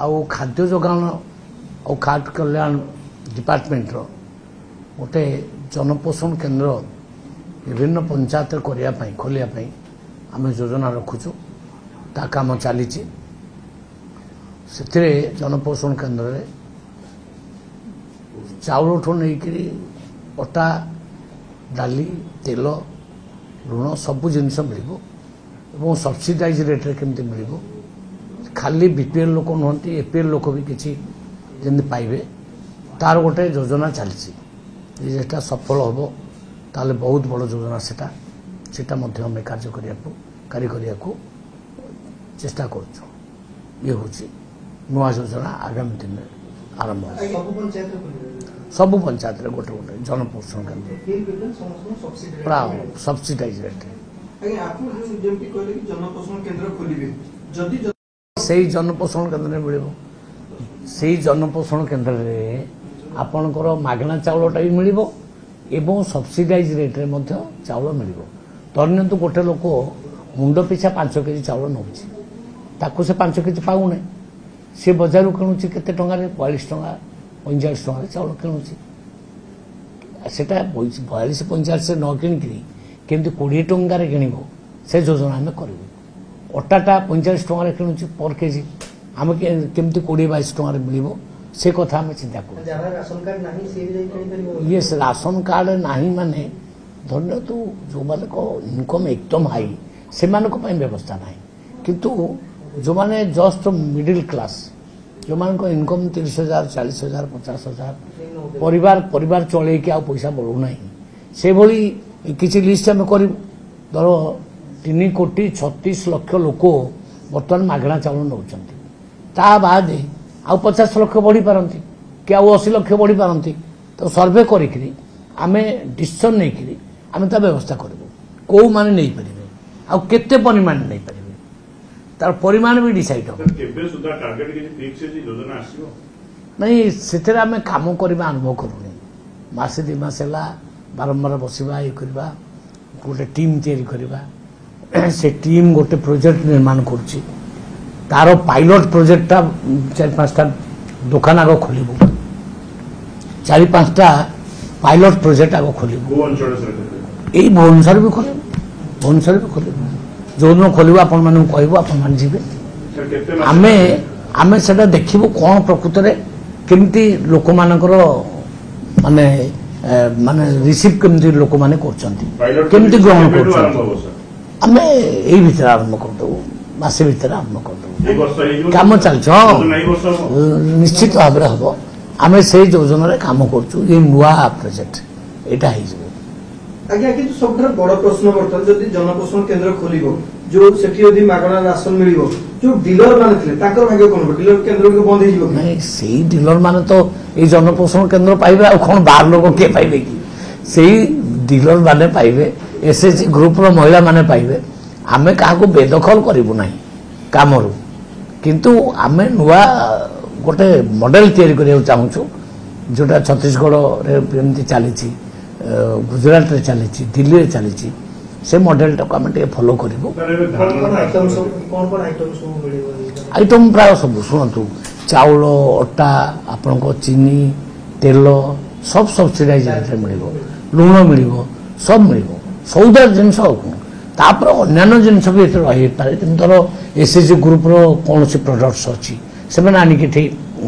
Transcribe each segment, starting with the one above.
आउ खाद्य जोगान और खाद्य कल्याण डिपार्टमेंट गोटे जनपोषण केन्द्र विभिन्न पंचायत खोलिया आम योजना रखुचु ता काम चली जनपोषण केन्द्र रे चाउल ठू नहीं अटा डाली तेल लुण सबू जिनस मिल सब्सिडाइज रेट रे केमती मिल खाली बीपीएल लोक नुहति एपीएल लोक भी किसी जमी पाइबे तार गोटे योजना चली सफल हम ताले बहुत बड़ योजना सेटा आम कार्य करने को चेष्टा कर नुआ योजना आगामी दिन में आरंभ सबु पंचायत रे गोटे गोटे जनपोषण केन्द्र प्राय सब्सिडाइज रेट से जनपोषण केन्द्र मिल से जनपोषण केन्द्र रे आपणकर मागणा चाउलटा भी मिल एवं सब्सिडाइज रेट रे चाउल मिल धरनियंतु गोटे लोक मुंड पिछा 5 केजी चाउल नौची ताकू से 5 केजी पाऊना सी बजार किणुची केते टंका 42 टंका 45 टंका चाउल किणुची सेटा 42 45 से न किणिकी केमती 20 टंका किणव से योजना आम करूँ अटाटा 45 टंका किणुची पर केजी आम केमती 20-22 टंका मिल से कथा आम चिंता कर ये राशन कार्ड नहीं माने धन्य तो जो मान इनकम एकदम हाई से व्यवस्था ना किंतु जो माने जस्ट मिडिल क्लास जो मान इनकम 30,000 40,000 50,000 परिवार चले कि पैसा बढ़ुना से भली किसी लिस्ट आम कर धर 3,36 लाख लोक बर्तमान मागणा चाउल नौ बाद आउ 50 लाख बढ़ी पारती कि आउ 80 लाख बढ़ी पारती तो सर्वे करें आम डिसीजन नहीं आम ता व्यवस्था करूँ कौ माने नहीं पारे आउ केते परिमाण नहीं पारे तार परिमाण भी डिसाइड हो नहीं से आम कम करवा आरंभ करूँ मसे 2 मास बारंबार बसवा ये करवा गोटे टीम तैयारी करवा से टीम गोटे प्रोजेक्ट निर्माण कर तार पायलट प्रोजेक्टा 4-5टा दुकान आग खोलू 4-5टा पायलट प्रोजेक्ट आग खोलू यही भुवनेश्वर भी खोलू जो दिन खोलू आपण मानू कहबू आपण मान जीवे आमे सेटा देखिबो कोन प्रकृत रे केमती लोक मानकर माने माने रिसीव केमती लोक माने करचंती केमती ग्रहण करचंती आमे एही भीतर आरंभ कर दो मासे भीतर आरंभ कर दो काम चल निश्चित भाव रे हबो आमे से योजना रे काम करचु ये नुआ प्रोजेक्ट एटा हे जबो आज्ञा किंतु सबथर बड़ प्रश्न बर्तन जदि जनपोषण केन्द्र खोलिबो जो सेठी यदि मागणा राशन मिलिबो जो डीलर माने थिले ताकर भाग्य कोन डीलर केन्द्र को बंद हे जिवो नहीं सेही डीलर माने तो ए जनपोषण केन्द्र पाइबे आ कोन बाहर लोक के पाइबे की सेही डीलर माने पाइबे एसएचजी ग्रुप रो महिला माने पाइबे आमे काहा को बेदखल करिबु नाही कामरु किंतु आमे नुआ गोटे मॉडल तैयारी करिया चाहूछु जोटा छत्तीसगढ़ रे एमती चली गुजरात रे चली दिल्ली रे चली से मॉडल टाक आम फॉलो करूँ आइटम प्राय सब शुणु चाउल अटा आपण चीनी तेल सब सब्सिडाइज रेट मिल लुण मिल सब मिल सौदा जिनस तापर अन्य जिनस भी रही पारे धर एसएचजी ग्रुप रो कौन सी प्रोडक्ट्स अच्छी से आनिक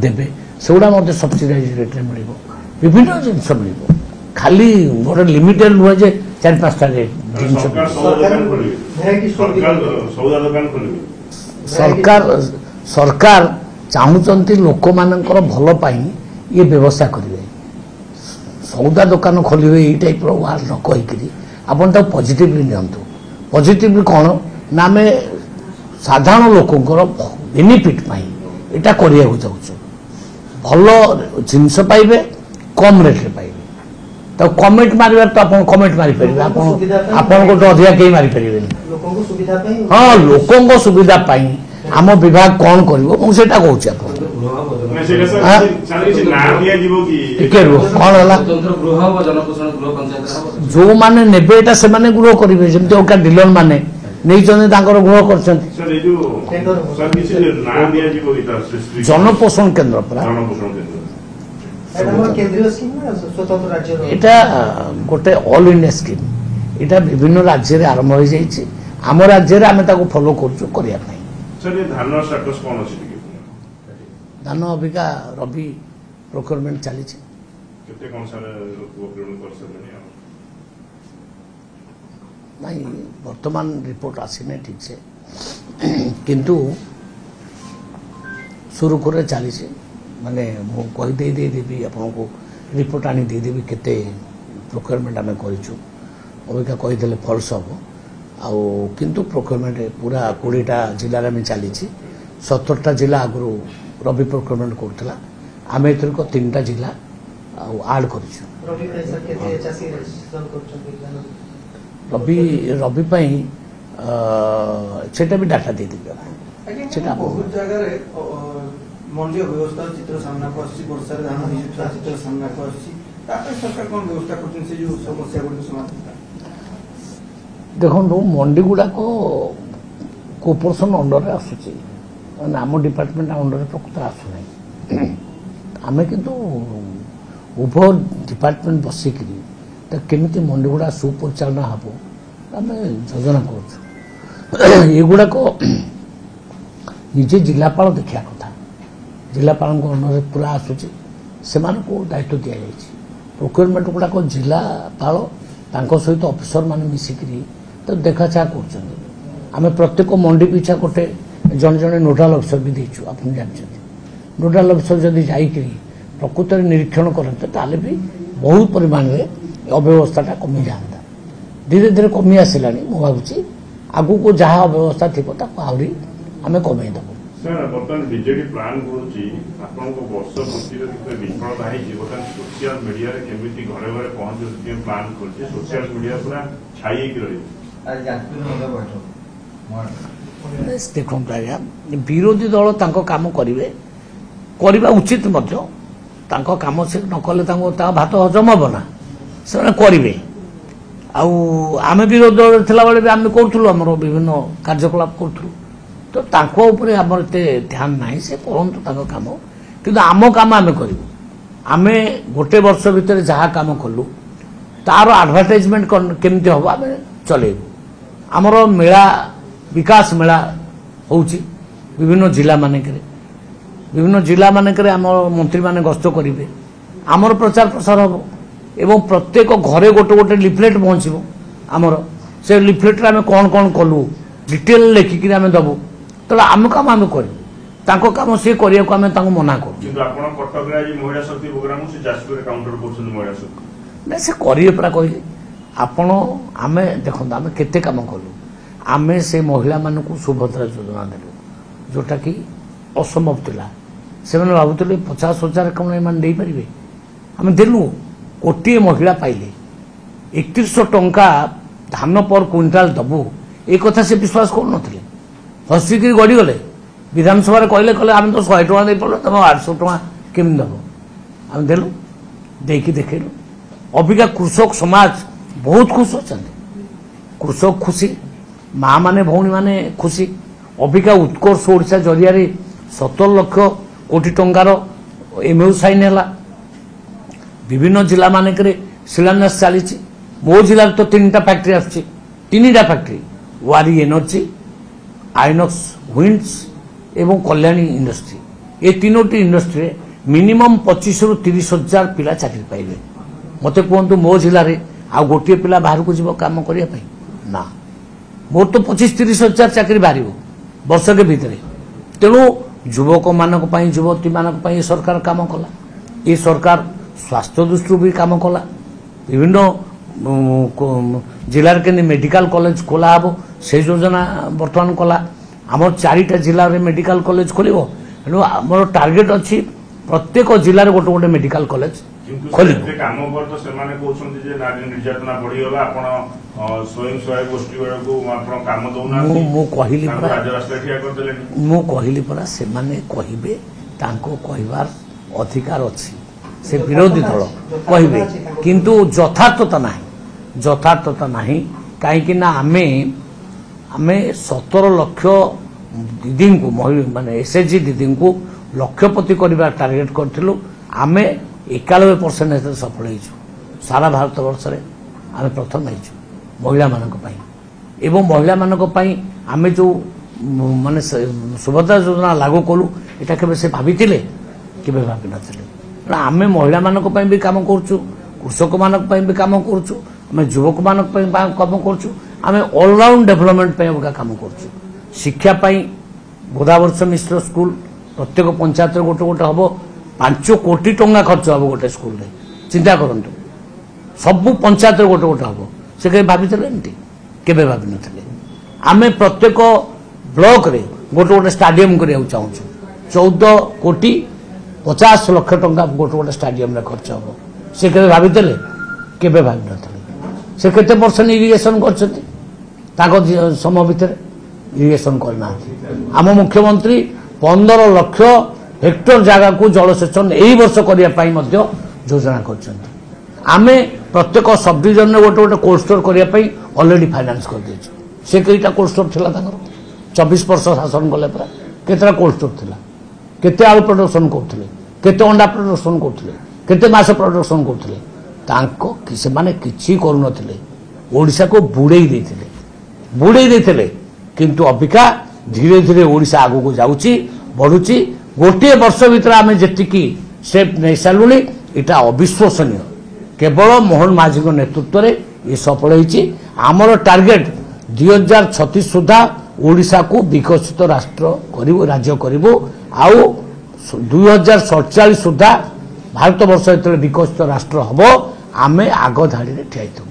देवे सेगुड़ा सब्सिडाइज रेट मिल विभिन्न जिनस मिल खाली गोटे लिमिटेड नुहे जे 4-5टा जिनस सरकार चाहूँगी लोक मानकर भल पाई ये व्यवस्था करेंगे सौदा दुकान खोलिए यही टाइप वार्ड न कहीकि आपन तो पॉजिटिवली नियंतु पॉजिटिवली कौन ना आम साधारण लोकंर बेनिफिट पाई एटा करिया चाहूँ भल जिनस पाइबे कम रेट रे पाइबे तो कमेंट मारिबार तो आप कमेंट मारी परिबे आपन को तो अधिका कहीं मारी परिबे लोकन को सुविधा पाई हां लोकन को सुविधा पाई आम विभाग कौन करिवो मु सेटा कहूची आपन जो माने नेबे एटा से माने ग्रो करिवे जेमते ओका डीलर माने ନେଇଛନ୍ତି ତାଙ୍କର ଗୃହ କରିଛନ୍ତି सर ये जो सर किसी नाम दिया जी को इधर सृष्टि ଜନପୋଷଣ କେନ୍ଦ୍ର ପୁରା जनपोषण केंद्र ଏଇଟା ଆମର କେନ୍ଦ୍ରୀୟ ସ୍କିମ୍ ନା ସ୍ୱତନ୍ତ୍ର ରାଜ୍ୟର? এটা গোটে অল ইন্ডিয়া স্কিম এটা বিভিন্ন রাজ্যের আরম্ভ হয়ে যাইছে আম রাজ্যের আমি তাকে ফলো করছু করিয়া পাই सर ये धान स्टेटस कौन अच्छी ধান অবিকা রবি প্রক্রিয়রমেন্ট চালিছে कितने कौन सा प्रोक्योरमेंट कर सकते हैं নাই বর্তমান রিপোর্ট আসেনি ঠিকছে কিন্তু সুরুখুরে চালিছে মানে মু কই দেবি আপনাকে রিপোর্ট আনি দেবি কেতে প্রক্রিয়রমেন্ট আমি করিছু অবিকা কইদেলে ফলস হব ଆଉ କିନ୍ତୁ ପ୍ରୋକ୍ୟୁରମେଣ୍ଟ ପୁରା 20ଟା ଜିଲ୍ଲାରେ ଆମେ ଚାଲିଛି 17ଟା ଜିଲ୍ଲା ଆଗରୁ ରବି ପ୍ରୋକ୍ୟୁରମେଣ୍ଟ କରୁଥିଲା ଆମେ ଏଥରକ 3ଟା ଜିଲ୍ଲା ଆଉ ଆଡ୍ କରିଛୁ ରବି ପାଇଁ ସାର୍ କେତେ ଚାଷୀ ରେଜିଷ୍ଟ୍ରେସନ କରୁଛନ୍ତି ରବି ରବି ପାଇଁ ସେଟା ବି ଡାଟା ଦେଇଦେବି ସେଟା ବହୁତ ଜାଗାରେ ମଣ୍ଡି ବ୍ୟବସ୍ଥା ଚିତ୍ର ସାମ୍ନାକୁ ଆସୁଛି ବର୍ଷାରେ ଧାନ ହେଇଥିବା ଚିତ୍ର ସାମ୍ନାକୁ ଆସୁଛି ତା ପାଇଁ ସରକାର କ'ଣ ବ୍ୟବସ୍ଥା କରୁଛନ୍ତି ସେ ଯୋଉ ସମସ୍ୟା ଗୁଡ଼ିକ ସମାଧାନ ଦେଖନ୍ତୁ ମଣ୍ଡି ଗୁଡ଼ାକ କୋପରେସନ୍ ଅଣ୍ଡରରେ ଆସୁଛି ମାନେ ଆମ ଡିପାର୍ଟମେଣ୍ଟ ଅଣ୍ଡରରେ ପ୍ରକୃତରେ ଆସୁନାହିଁ ଆମେ କିନ୍ତୁ ଉଭୟ ଡିପାର୍ଟମେଣ୍ଟ ବସିକିରି ତ କେମିତି ମଣ୍ଡି ଗୁଡ଼ା ସୁପରିଚାଳନା ହେବ ଆମେ ଯୋଜନା କରୁଛୁ ଏଗୁଡ଼ାକ ନିଜେ ଜିଲ୍ଲାପାଳ ଦେଖିବା କଥା ଜିଲ୍ଲାପାଳଙ୍କ ଅଣ୍ଡରରେ ପୁରା ଆସୁଛି ସେମାନଙ୍କୁ ଦାୟିତ୍ୱ ଦିଆଯାଇଛି ପ୍ରୋକ୍ୟୁରମେଣ୍ଟ ଗୁଡ଼ାକ ଜିଲ୍ଲାପାଳ ତାଙ୍କ ସହିତ ଅଫିସର ମାନେ ମିଶିକିରି ତ ଦେଖାଚାହା କରୁଛନ୍ତି ଆମେ ପ୍ରତ୍ୟେକ ମଣ୍ଡି ପିଛା ଗୋଟେ ଜଣେ ଜଣେ ନୋଡାଲ ଅଫିସର ବି ଦେଇଛୁ ଆପଣ ଜାଣିଛନ୍ତି ନୋଡାଲ ଅଫିସର ଯଦି ଯାଇକିରି ପ୍ରକୃତରେ ନିରୀକ୍ଷଣ କରନ୍ତେ ତାହେଲେ ବି ବହୁତ ପରିମାଣରେ ଅବ୍ୟବସ୍ଥାଟା କମିଯାଆନ୍ତା ଧୀରେ ଧୀରେ କମି ଆସିଲାଣି ମୁଁ ଭାବୁଛି ଆଗକୁ ଯାହା ଅବ୍ୟବସ୍ଥା ଥିବ ତାକୁ ଆହୁରି ଆମେ କମେଇ ଦେବୁ सर बर्तमान बीजेडी प्लान करुच्ची आपन को वर्ष पूर्ति विफलता है बर्तमान सोशल मीडिया रे केमिति घरे घरे पहुंच प्लान करुच्ची सोशल मीडिया पूरा छाई की रही ଦେଖନ୍ତୁ ଆଜ୍ଞା ବିରୋଧୀ ଦଳ ତାଙ୍କ କାମ କରିବେ କରିବା ଉଚିତ ମଧ୍ୟ ତାଙ୍କ କାମ ସେ ନ କଲେ ତାଙ୍କ ଭାତ ହଜମ ହେବ ନା ସେମାନେ କରିବେ ଆଉ ଆମେ ବିରୋଧୀ ଦଳରେ ଥିଲାବେଳେ ବି ଆମେ କରୁଥିଲୁ ଆମର ବିଭିନ୍ନ କାର୍ଯ୍ୟକଳାପ କରୁଥିଲୁ ତ ତାଙ୍କ ଉପରେ ଆମର ଏତେ ଧ୍ୟାନ ନାହିଁ ସେ କରନ୍ତୁ ତାଙ୍କ କାମ କିନ୍ତୁ ଆମ କାମ ଆମେ କରିବୁ ଆମେ ଗୋଟେ ବର୍ଷ ଭିତରେ ଯାହା କାମ କଲୁ ତାର ଆଡଭର୍ଟାଇଜମେଣ୍ଟ କେମିତି ହେବ ଆମେ ଚଲେଇବୁ ଆମର ମେଳା ବିକାଶ ମେଳା ହେଉଛି ବିଭିନ୍ନ ଜିଲ୍ଲାମାନଙ୍କରେ ଆମର ମନ୍ତ୍ରୀମାନେ ଗସ୍ତ କରିବେ ଆମର ପ୍ରଚାର ପ୍ରସାର ହେବ ଏବଂ ପ୍ରତ୍ୟେକ ଘରେ ଗୋଟେ ଗୋଟେ ଲିଫଲେଟ୍ ପହଞ୍ଚିବ ଆମର ସେ ଲିଫଲେଟ୍ରେ ଆମେ କ'ଣ କ'ଣ କଲୁ ଡିଟେଲ ଲେଖିକିରି ଆମେ ଦେବୁ ତାହେଲେ ଆମ କାମ ଆମେ କରିବୁ ତାଙ୍କ କାମ ସିଏ କରିବାକୁ ଆମେ ତାଙ୍କୁ ମନା କରୁ କିନ୍ତୁ ଆପଣ କଟକରେ ଆଜି ମହିଳା ଶକ୍ତି ପ୍ରୋଗ୍ରାମ ସେ ଯାଜପୁରରେ କାଉଣ୍ଟର କରୁଛନ୍ତି ମହିଳା ଶକ୍ତି ନା ସେ କରିବେ ପରା କହିଲେ ଆପଣ ଆମେ ଦେଖନ୍ତୁ ଆମେ କେତେ କାମ କଲୁ ଆମେ ସେ ମହିଳାମାନଙ୍କୁ ସୁଭଦ୍ରା ଯୋଜନା ଦେଲୁ ଯେଉଁଟାକି ଅସମ୍ଭବ ଥିଲା ସେମାନେ ଭାବୁଥିଲେ 50,000 କ'ଣ ଏମାନେ ଦେଇପାରିବେ ଆମେ ଦେଲୁ କୋଟିଏ ମହିଳା ପାଇଲେ 3100 ଟଙ୍କା ଧାନ ପର କୁଇଣ୍ଟାଲ ଦେବୁ ଏ କଥା ସେ ବିଶ୍ୱାସ କରୁନଥିଲେ ହସିକିରି ଗଡ଼ିଗଲେ ବିଧାନସଭାରେ କହିଲେ ଆମେ ତ 100 ଟଙ୍କା ଦେଇପାରିଲୁ ତମେ 800 ଟଙ୍କା କେମିତି ଦେବ ଆମେ ଦେଲୁ ଦେଇକି ଦେଖେଇଲୁ ଅବିକା କୃଷକ ସମାଜ ବହୁତ ଖୁସି ଅଛନ୍ତି କୃଷକ ଖୁସି ମା ମାନେ ଭଉଣୀ ମାନେ ଖୁସି ଅବିକା ଉତ୍କର୍ଷ ଓଡ଼ିଶା ଜରିଆରେ 17 ଲକ୍ଷ କୋଟି ଟଙ୍କାର ଏମଓୟୁ ସାଇନ୍ ହେଲା ବିଭିନ୍ନ ଜିଲ୍ଲାମାନଙ୍କରେ ଶିଳାନ୍ୟାସ ଚାଲିଛି ମୋ ଜିଲ୍ଲାରେ ତ 3ଟା ଫ୍ୟାକ୍ଟ୍ରି ଆସୁଛି 3ଟା ଫ୍ୟାକ୍ଟ୍ରି ୱାରି ଏନର୍ଜି ଆଇନକ୍ସ ୱିଣ୍ଡସ୍ ଏବଂ କଲ୍ୟାଣୀ ଇଣ୍ଡଷ୍ଟ୍ରି ଏ 3ଟି ଇଣ୍ଡଷ୍ଟ୍ରିରେ ମିନିମମ୍ 25,000 ରୁ 30,000 ପିଲା ଚାକିରି ପାଇବେ ମୋତେ କୁହନ୍ତୁ ମୋ ଜିଲ୍ଲାରେ ଆଉ ଗୋଟିଏ ପିଲା ବାହାରକୁ ଯିବ କାମ କରିବା ପାଇଁ ନା ମୋର ତ 25-30,000 ଚାକିରି ବାହାରିବ ବର୍ଷକେ ଭିତରେ ତେଣୁ ଯୁବକମାନଙ୍କ ପାଇଁ ଯୁବତୀମାନଙ୍କ ପାଇଁ ଏ ସରକାର କାମ କଲା ଏ ସରକାର ସ୍ୱାସ୍ଥ୍ୟ ଦୃଷ୍ଟିରୁ ବି କାମ କଲା ବିଭିନ୍ନ ଜିଲ୍ଲାରେ କେମିତି ମେଡିକାଲ କଲେଜ ଖୋଲା ହେବ ସେ ଯୋଜନା ବର୍ତ୍ତମାନ କଲା ଆମର 4ଟା ଜିଲ୍ଲାରେ ମେଡିକାଲ କଲେଜ ଖୋଲିବ ତେଣୁ ଆମର ଟାର୍ଗେଟ ଅଛି ପ୍ରତ୍ୟେକ ଜିଲ୍ଲାରେ ଗୋଟେ ଗୋଟେ ମେଡିକାଲ କଲେଜ ଖୋଲିବ କାମ ପରେ ତ ସେମାନେ କହୁଛନ୍ତି ଯେ ନାରୀ ନିର୍ଯାତନା ବଢିଗଲା ଆପଣ ସ୍ୱୟଂ ସହାୟକ ଗୋଷ୍ଠୀ ବେଳକୁ ଆପଣ କାମ ଦଉନାହାନ୍ତି ମୁଁ କହିଲି ପରା ରାଜରାସ୍ତା ଠିଆ କରିଦେଲେଣି ମୁଁ କହିଲି ପରା ସେମାନେ କହିବେ ତାଙ୍କ କହିବାର ଅଧିକାର ଅଛି ସେ ବିରୋଧୀ ଦଳ କହିବେ କିନ୍ତୁ ଯଥାର୍ଥତା ନାହିଁ କାହିଁକି ନା ଆମେ आमे 17 लाख दीदी को माने एसएचजी दीदी को लक्षपति करने टार्गेट करूँ आमे 91% सफल हो सारा भारत वर्ष में आम प्रथम हो महिला एवं महिला आमे जो माने सुभद्रा योजना लागू कलु एटा केबे से भाभी न आमे महिला भी काम करूँ कृषक मान भी काम करूँ आम युवक मान काम करूँ आम ऑलराउंड डेवलपमेंट काम करूँ शिक्षा गोदावर्ष मिश्र स्कूल प्रत्येक पंचायत गोटे गोटे हम 5 कोटी टंका खर्च हम गोटे स्कूल रे चिंता करूँ सबू पंचायत गोटे गोटे हम से कहीं भाभी केवे भाभी नथिले आमे प्रत्येक ब्लॉक रे गोटे गोटे स्टाडियम करिया चाहूँ 14 कोटी 50 लाख टंका गोटे गोटे स्टाडियम रे खर्च हम से केवे भाभी केवे भाभी नथिले से केते परसेंट इरिगेशन करछथि ताको समय भितर इरिगेशन करना आम मुख्यमंत्री 15 लाख हेक्टर जगह को जलसेचन यही वर्ष करने योजना कर आमे प्रत्येक सब डिविजन में गोटे गोटे कोल्ड स्टोर करने ऑलरेडी फाइनान्स कर देछु से कईटा कोल्ड स्टोर थिला ताकर 24 वर्ष शासन कले पूरा केतरा कोल्ड स्टोर थिला केते आलू प्रोडक्शन करथिले केते अंडा प्रोडक्शन करथिले केते माछ प्रोडक्शन करथिले तांको से माने किछि करू नथिले ओडिसा को बुड़ेई देथिले किंतु अबिका धीरे धीरे ओडिसा आगु को जाउची बढ़ुची गोटे वर्ष भीतर आमे जेतिकी स्टेप नै सालुनी इटा अविश्वसनीय केवल मोहन माझी को नेतृत्व रे ये सफल होईची आमर टार्गेट 2036 सुधा ओडिसा को विकसित राष्ट्र करिवो राज्य करिवो आउ 2047 सुधा भारत वर्ष विकसित राष्ट्र हबो आमे आग धाड़ी रे ठियाइथु।